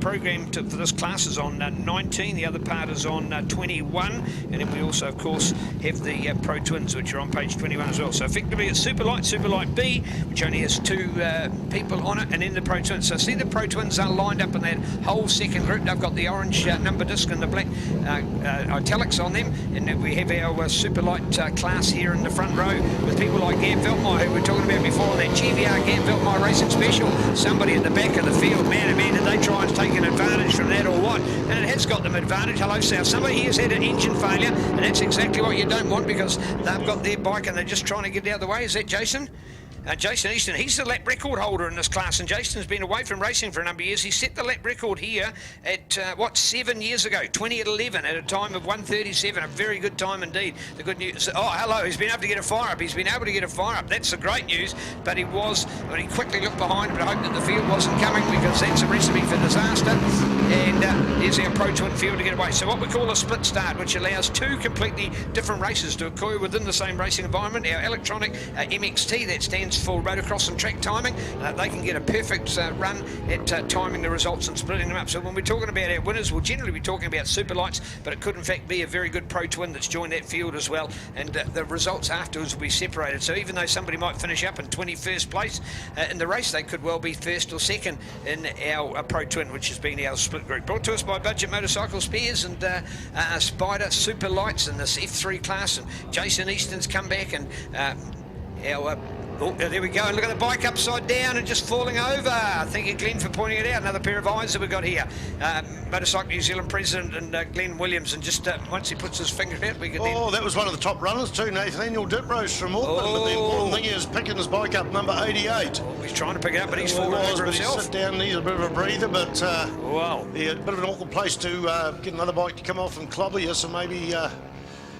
program for this class is on 19, the other part is on 21, and then we also, of course, have the Pro Twins, which are on page 21 as well. So effectively it's Super Light B, which only has 2 people on it, and then the Pro Twins. So see, the Pro Twins are lined up in that whole second group. They've got the orange number disc and the black italics on them, and then we have our Super Light class here in the front row with people like Gab Veltmeyer, who we were talking about before on that GVR Gab Veltmeyer Racing Special. Somebody in the back of the field, man, oh man, did they try and take an advantage from that or what? And it has got them advantage. Hello, South. Somebody here has had an engine failure, and that's exactly what you don't want, because they've got their bike and they're just trying to get it out of the way. Is that Jason? Jason Easton, he's the lap record holder in this class, and Jason's been away from racing for a number of years. He set the lap record here at, 7 years ago, 2011, at a time of 1:37, a very good time indeed. The good news, oh, hello, he's been able to get a fire up. He's been able to get a fire up. That's the great news, but he quickly looked behind, but I hope that the field wasn't coming, because that's a recipe for disaster. And there's our Pro Twin field to get away. So what we call a split start, which allows 2 completely different races to occur within the same racing environment. Our electronic MXT, that stands for motocross and track timing. They can get a perfect run at timing the results and splitting them up. So when we're talking about our winners, we'll generally be talking about super lights, but it could in fact be a very good Pro Twin that's joined that field as well, and the results afterwards will be separated. So even though somebody might finish up in 21st place in the race, they could well be first or second in our Pro Twin, which has been our split group. Brought to us by Budget Motorcycle Spares and Spider Super Lights in this F3 class, and Jason Easton's come back, and our oh, there we go, and look at the bike upside down and just falling over. Thank you, Glenn, for pointing it out. Another pair of eyes that we've got here. Motorcycle New Zealand president and Glenn Williams, and just once he puts his finger out, we can then... Oh, that was one of the top runners too, Nathaniel Diprose from Auckland, but the important thing is picking his bike up, number 88. Oh, he's trying to pick it up, but he's fallen over himself. Sit down, needs a bit of a breather, but wow. Yeah, a bit of an awkward place to get another bike to come off and clobber you, so maybe...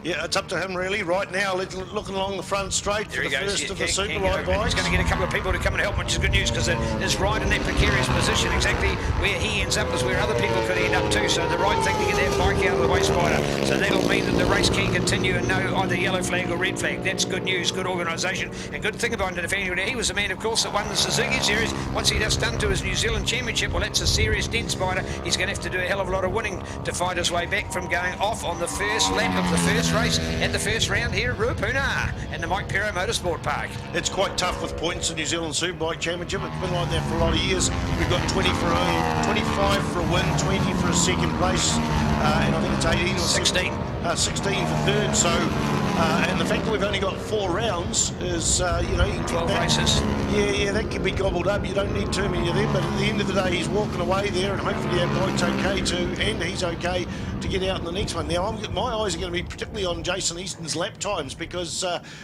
yeah, it's up to him really. Right now, looking along the front straight for the first of the super light bikes. He's going to get a couple of people to come and help, which is good news, because it is right in that precarious position. Exactly where he ends up is where other people could end up too. So the right thing to get that bike out of the way, Spider. So that'll mean that the race can continue and no either yellow flag or red flag. That's good news, good organisation, and good thing about Nathaniel. He was the man, of course, that won the Suzuki Series. Once he does done to his New Zealand Championship, well, that's a serious dent, Spider. He's going to have to do a hell of a lot of winning to fight his way back from going off on the first lap of the first race at the first round here at Ruapuna and the Mike Perro Motorsport Park. It's quite tough with points in New Zealand Superbike Championship. It's been like that for a lot of years. We've got 25 for a win, 20 for a second place, and I think it's 18 or 16. 16 for third. So, and the fact that we've only got 4 rounds is, you know, you can 12 races. Yeah, that can be gobbled up. You don't need too many of them, but at the end of the day, he's walking away there, and hopefully our bike's okay too, and he's okay to get out in the next one. Now, my eyes are going to be particularly on Jason Easton's lap times, because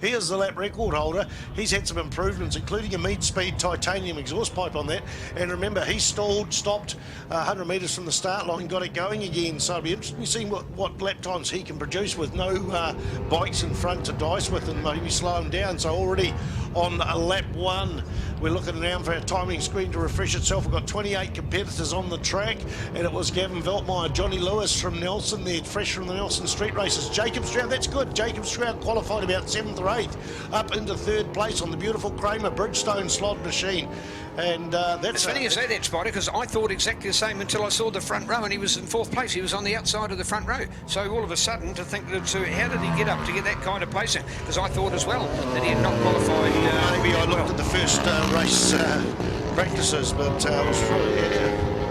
he is the lap record holder. He's had some improvements, including a mid-speed titanium exhaust pipe on that. And remember, he stopped 100 metres from the start line, got it going again. So it'll be interesting to see what lap times he can produce with no bikes in front to dice with and maybe slow him down. So already on lap 1, we're looking around for our timing screen to refresh itself. We've got 28 competitors on the track, and it was Gavin Veltmeyer, Johnny Lewis from Nelson there, fresh from the Nelson Street races. Jacob Stroud, that's good. Jacob Stroud qualified about 7th or 8th, up into 3rd place on the beautiful Kramer Bridgestone slot machine. And that's... It's funny you say that, Spider, because I thought exactly the same until I saw the front row, and he was in 4th place. He was on the outside of the front row. So all of a sudden, to think that, so how did he get up to get that kind of placing? Because I thought as well that he had not qualified. Maybe I looked at the first race practices, but it was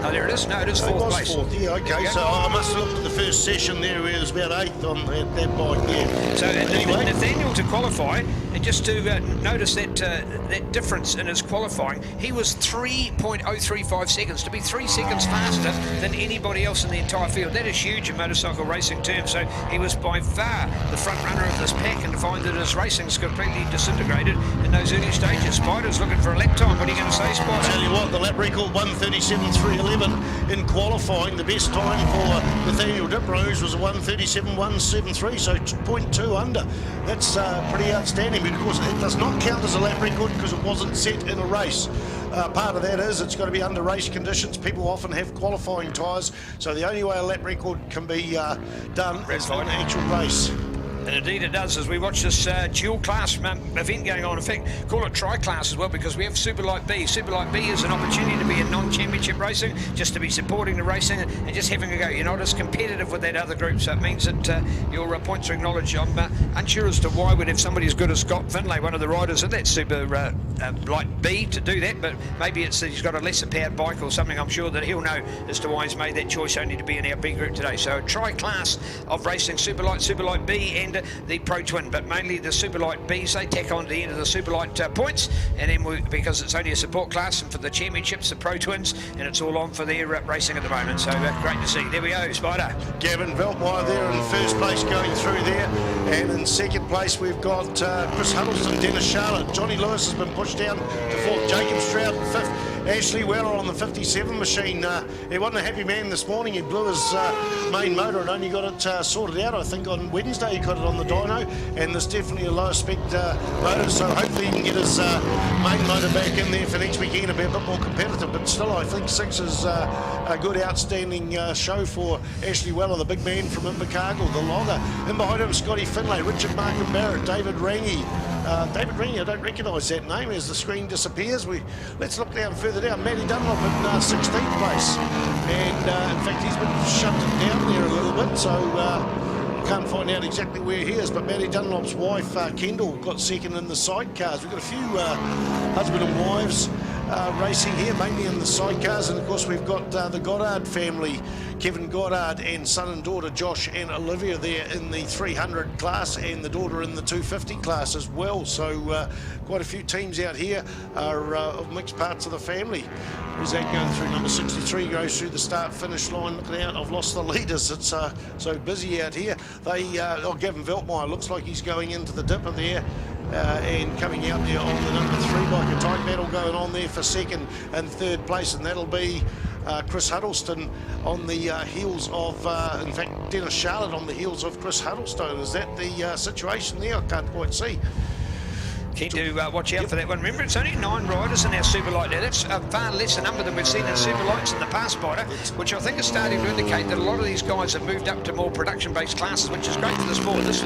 oh, there it is. No, it is 4th place. 4th, yeah, okay. So I must have looked at the first session there where it was about 8th on that bike, yeah. So anyway, Nathaniel to qualify, and just to notice that that difference in his qualifying, he was 3.035 seconds, to be 3 seconds faster than anybody else in the entire field. That is huge in motorcycle racing terms. So he was by far the front runner of this pack, and to find that his racing's completely disintegrated in those early stages. Spider's looking for a lap time. What are you going to say, Spider? Tell you what, the lap record 1:37.311 in qualifying. The best time for Nathaniel Diprose was a 1:37.173, so 0.2 under. That's pretty outstanding, but of course it does not count as a lap record because it wasn't set in a race. Part of that is it's got to be under race conditions. People often have qualifying tyres, so the only way a lap record can be done is on an actual race. And indeed it does, as we watch this dual class event going on. In fact, call it tri-class as well, because we have Super Light B. Super Light B is an opportunity to be in non-championship racing, just to be supporting the racing and just having a go. You're not as competitive with that other group, so it means that your points are acknowledged. I'm unsure as to why we'd have somebody as good as Scott Finlay, one of the riders in that Super Light B, to do that, but maybe it's that he's got a lesser powered bike or something. I'm sure that he'll know as to why he's made that choice only to be in our B group today. So a tri-class of racing, Super Light B and the Pro Twin, but mainly the Super Light Bs, they tack on to the end of the Super Light points, and then because it's only a support class, and for the championships, the Pro Twins, and it's all on for their racing at the moment. So great to see. There we go, Spider. Gavin Veltmeyer there in first place going through there, and in second place we've got Chris Huddleston, Dennis Charlotte. Johnny Lewis has been pushed down to fourth, Jacob Stroud in fifth, Ashley Weller on the 57 machine. He wasn't a happy man this morning. He blew his main motor and only got it sorted out, I think, on Wednesday. He got it on the dyno, and there's definitely a lower spec motor, so hopefully he can get his main motor back in there for next weekend and be a bit more competitive. But still, I think 6 is a good, outstanding show for Ashley Weller, the big man from Invercargill, the logger. And behind him, Scotty Finlay, Richard Markham Barrett, David Rangi. David Rangi, I don't recognise that name as the screen disappears. Let's look down further down. Matty Dunlop in 16th place, and in fact he's been shunted down there a little bit, so can't find out exactly where he is. But Matty Dunlop's wife Kendall got second in the sidecars. We've got a few husband and wives racing here, mainly in the sidecars, and of course we've got the Goddard family, Kevin Goddard and son and daughter Josh and Olivia there in the 300 class, and the daughter in the 250 class as well. So quite a few teams out here are of mixed parts of the family. There's that going through. Number 63 goes through the start-finish line. Looking out, I've lost the leaders. It's so busy out here. Gavin Veltmeyer looks like he's going into the dipper there. And coming out there on the number 3 bike, a tight battle going on there for second and third place, and that'll be Chris Huddleston on the heels of, in fact, Dennis Charlotte on the heels of Chris Huddleston. Is that the situation there? I can't quite see. Keen to watch out for that one. Remember, it's only 9 riders in our Super Light now. That's a far lesser number than we've seen in Super Lights in the past, Spider, which I think is starting to indicate that a lot of these guys have moved up to more production-based classes, which is great for the sport. This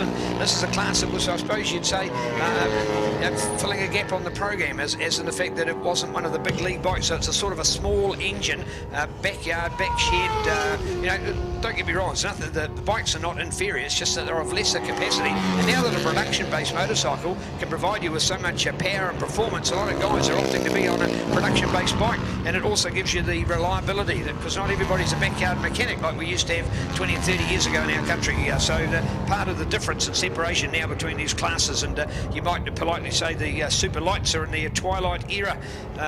is a class that was, I suppose you'd say, filling a gap on the program, as in the fact that it wasn't one of the big league bikes, so it's a sort of a small engine, backyard, back shed, don't get me wrong, it's nothing, the bikes are not inferior, it's just that they're of lesser capacity. And now that a production-based motorcycle can provide you with so much power and performance, a lot of guys are opting to be on a production-based bike, and it also gives you the reliability, because not everybody's a backyard mechanic like we used to have 20 and 30 years ago in our country. So part of the difference and separation now between these classes, and you might politely say the Super Lights are in the twilight era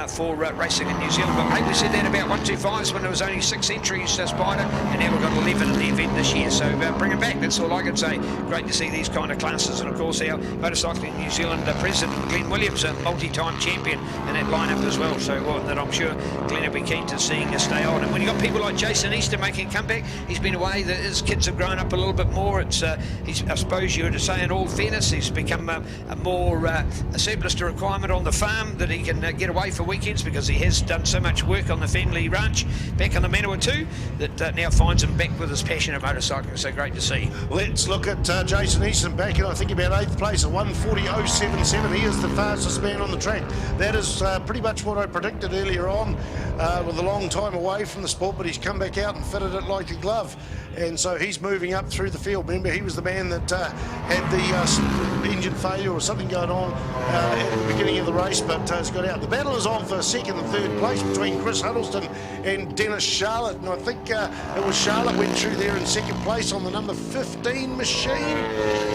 for racing in New Zealand. But maybe we said that about 125s when there was only 6 entries, Spider, and now we've got 11 in the event this year. So bring them back, that's all I can say. Great to see these kind of classes, and of course our Motorcycling New Zealand president Glenn Williams, a multi-time champion in that lineup as well, so that I'm sure Glenn will be keen to seeing us stay on. And when you've got people like Jason Easter making a comeback, he's been away, his kids have grown up a little bit more. It's I suppose you were to say, in all fairness, he's become a more a surplus to requirement on the farm, that he can get away for weekends, because he has done so much work on the family ranch back on the Manawatu, that now finds him back with his passion of motorcycling. So great to see. Let's look at Jason Easton back in, I think, about 8th place at 1:40.077. He is the fastest man on the track. That is pretty much what I predicted earlier on, with a long time away from the sport, but he's come back out and fitted it like a glove. And so he's moving up through the field. Remember, he was the man that had the engine failure or something going on at the beginning of the race, but has got out. The battle is on for second and third place between Chris Huddleston and Dennis Charlotte. And I think it was Charlotte went through there in second place on the number 15 machine.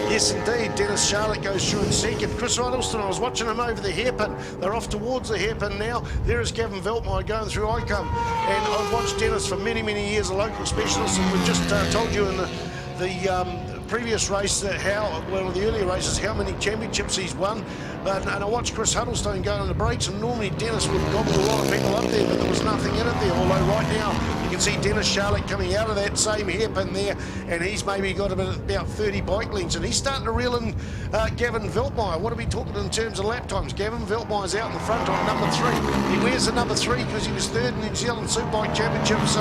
Yes, indeed. Dennis Charlotte goes through in second. Chris Huddleston, I was watching him over the hairpin. They're off towards the hairpin now. There is Gavin Veltmeyer going through Icom. And I've watched Dennis for many, many years, a local specialist, and we've just told you in the previous race that one of the earlier races, how many championships he's won. And I watched Chris Huddleston go on the brakes, and normally Dennis would gobble a lot of people up there, but there was nothing in it there. Although right now you can see Dennis Charlotte coming out of that same hairpin there, and he's maybe got about 30 bike lengths, and he's starting to reel in Gavin Veltmeyer. What are we talking in terms of lap times? Gavin Veltmeyer's out in the front on number 3. He wears the number 3 because he was third in the New Zealand Superbike Championships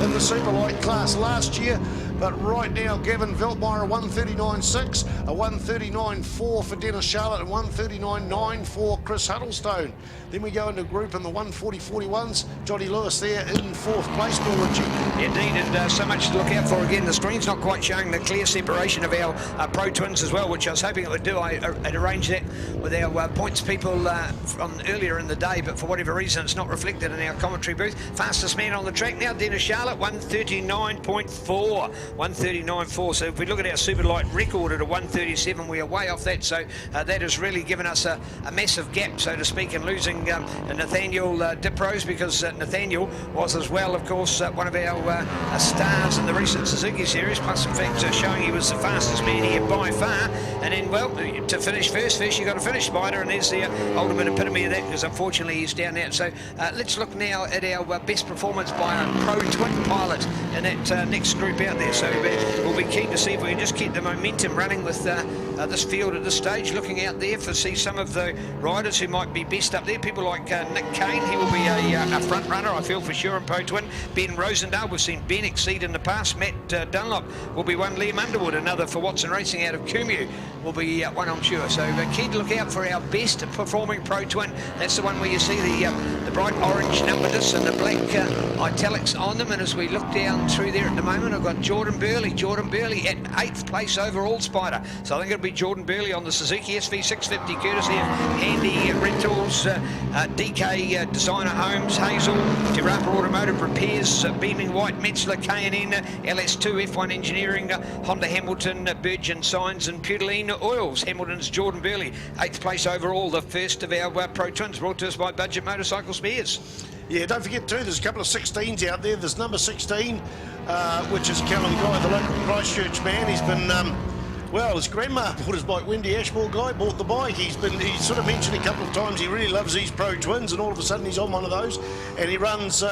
in the Superlight class last year. But right now, Gavin Veltmeyer, a 139.6, a 139.4 for Dennis Charlotte, and 139.9 for Chris Huddlestone. Then we go into group in the 140.41s. Johnny Lewis there in 4th place, Bill Ritchie. Indeed, and so much to look out for. Again, the screen's not quite showing the clear separation of our Pro Twins as well, which I was hoping it would do. I had arranged that with our points people from earlier in the day, but for whatever reason, it's not reflected in our commentary booth. Fastest man on the track now, Dennis Charlotte, 139.4. 139.4. So if we look at our super light record at a 137, we are way off that. So that has really given us a massive gap, so to speak, in losing Nathaniel Diprose, because Nathaniel was as well, of course, one of our stars in the recent Suzuki series, plus in fact showing he was the fastest man here by far. And then, well, to finish first you got to finish, Spider, and there's the ultimate epitome of that, because unfortunately he's down out. So let's look now at our best performance by a Pro Twin pilot in that next group out there. So we'll be keen to see if we can just keep the momentum running with this field at this stage. Looking out there for see some of the riders who might be best up there. People like Nick Kane, he will be a front runner, I feel for sure, in Pro Twin. Ben Rosendale, we've seen Ben exceed in the past. Matt Dunlop will be one. Liam Underwood, another for Watson Racing out of Kumeu, will be one, I'm sure. So keen to look out for our best performing Pro Twin. That's the one where you see the bright orange number discs and the black italics on them. And as we look down through there at the moment, I've got Jordan Burley at 8th place overall, Spider. So I think it'll be Jordan Burley on the Suzuki SV650 courtesy of Handy Rentals, DK Designer Homes, Hazel, Te-Rapa Automotive Repairs, Beaming White, Metzler, K&N, LS2, F1 Engineering, Honda Hamilton, Burgeon Signs and Pudeline Oils. Hamilton's Jordan Burley, 8th place overall, the first of our Pro Twins, brought to us by Budget Motorcycle Spares. Yeah, don't forget too, there's a couple of 16s out there. There's number 16, which is Callum Guy, the local Christchurch man. He's been, well, his grandma bought his bike. Wendy Ashmore Guy bought the bike. He's sort of mentioned a couple of times he really loves these Pro Twins, and all of a sudden he's on one of those. And he runs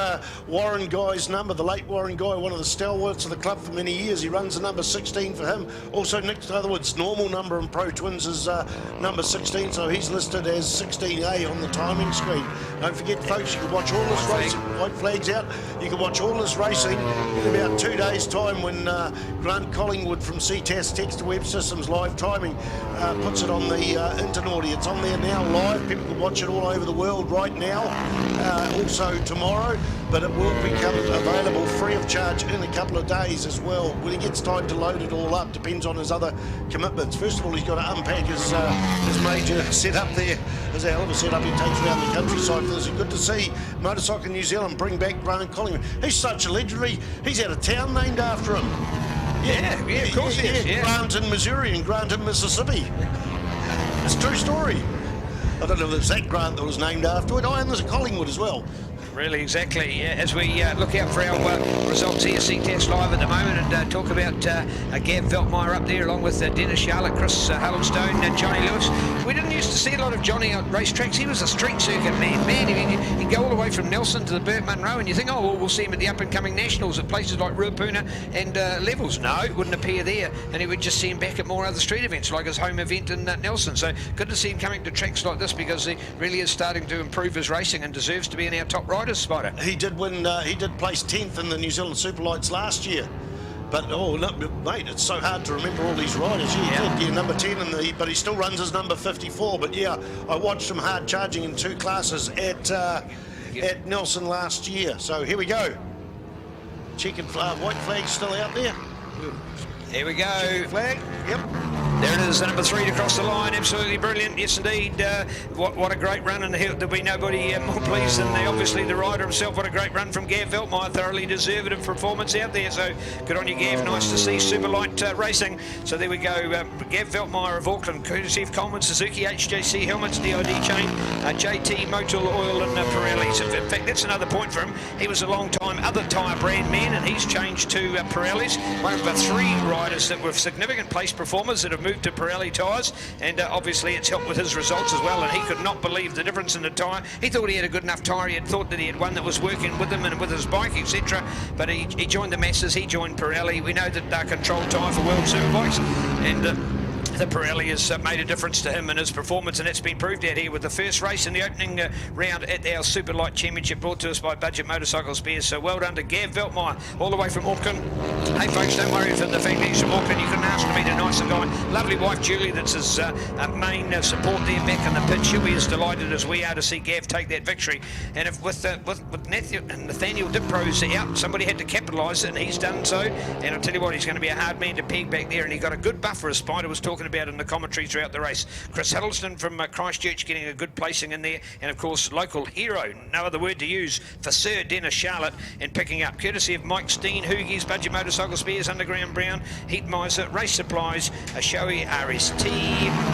Warren Guy's number, the late Warren Guy, one of the stalwarts of the club for many years. He runs the number 16 for him. Also, Nick Otherwood's normal number in Pro Twins is number 16, so he's listed as 16A on the timing screen. Don't forget, folks, you can watch all this racing. White flag's out. You can watch all this racing in about 2 days' time when Grant Collingwood from CTAS Text to Web Systems Live Timing puts it on the Internauti. It's on there now live. People can watch it all over the world right now. Also tomorrow, but it will become available free of charge in a couple of days as well. When he gets time to load it all up, depends on his other commitments. First of all, he's got to unpack his major setup there. There's a hell of a setup he takes around the countryside for this. It's good to see Motorcycle New Zealand bring back Grant Collingwood. He's such a legendary. He's had a town named after him. Yeah, of course he is. Yeah. Grant in Missouri and Grant in Mississippi. It's a true story. I don't know if it's that Grant that was named after it. And there's a Collingwood as well. Really, exactly. Yeah, as we look out for our results here, CTAS Live at the moment, and talk about Gav Veltmeyer up there, along with Dennis Charlotte, Chris Huddlestone, Johnny Lewis. We didn't used to see a lot of Johnny on racetracks. He was a street circuit man. He'd go all the way from Nelson to the Burt Munro, and you think, oh, well, we'll see him at the up-and-coming nationals at places like Ruapuna and Levels. No, it wouldn't appear there, and he would just see him back at more other street events, like his home event in Nelson. So good to see him coming to tracks like this, because he really is starting to improve his racing and deserves to be in our top riders, Spider. He did win. He did place 10th in the New Zealand Superlights last year. But oh no, mate, it's so hard to remember all these riders. Yeah, he did number 10 but he still runs his number 54. But yeah, I watched him hard charging in 2 classes at Nelson last year. So here we go. Checkered white flag still out there. Here we go. Checkered flag. Yep. There it is, the number 3 to cross the line. Absolutely brilliant. Yes, indeed. What a great run, and there'll be nobody more pleased than obviously the rider himself. What a great run from Gav Veltmeyer. Thoroughly deserved of performance out there. So good on you, Gav. Nice to see super light racing. So there we go. Gav Veltmeyer of Auckland, courtesy of Coleman Suzuki, HJC helmets, DID chain, JT Motul Oil and Pirellis. In fact, that's another point for him. He was a long time other tyre brand man, and he's changed to Pirellis. One of the 3 riders that were significant place performers that have moved moved to Pirelli tyres, and obviously it's helped with his results as well, and he could not believe the difference in the tyre. He thought he had a good enough tyre, he had thought that he had one that was working with him and with his bike, etc. But he joined the masses, he joined Pirelli. We know that they're controlled tyre for World Superbikes, and the Pirelli has made a difference to him and his performance, and it's been proved out here with the first race in the opening round at our Super Light Championship, brought to us by Budget Motorcycle Spares. So well done to Gav Veltmeyer, all the way from Auckland. Hey folks, don't worry for the fact that he's from Auckland. You couldn't ask to meet a nicer guy. Lovely wife Julie, that's his main support there back in the pit. She'll be as delighted as we are to see Gav take that victory. And if with Nathaniel Dipro's out, somebody had to capitalise it, and he's done so. And I'll tell you what, he's going to be a hard man to peg back there, and he got a good buffer, as Spider was talking about in the commentary throughout the race. Chris Huddleston from Christchurch getting a good placing in there, and of course local hero, no other word to use, for Sir Dennis Charlotte, and picking up courtesy of Mike Steen, Hoogie's Budget Motorcycle Spares, Underground Brown, Heat Miser, Race Supplies, Shoei RST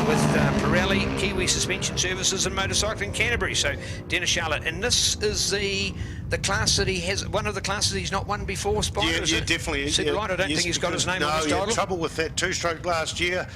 with Pirelli, Kiwi Suspension Services and Motorcycling Canterbury. So Dennis Charlotte, and this is the class that he has, one of the classes he's not won before, Spider. Yeah, definitely. Super Light, I don't think he's got his name on his title. No, he had trouble with that two-stroke last year.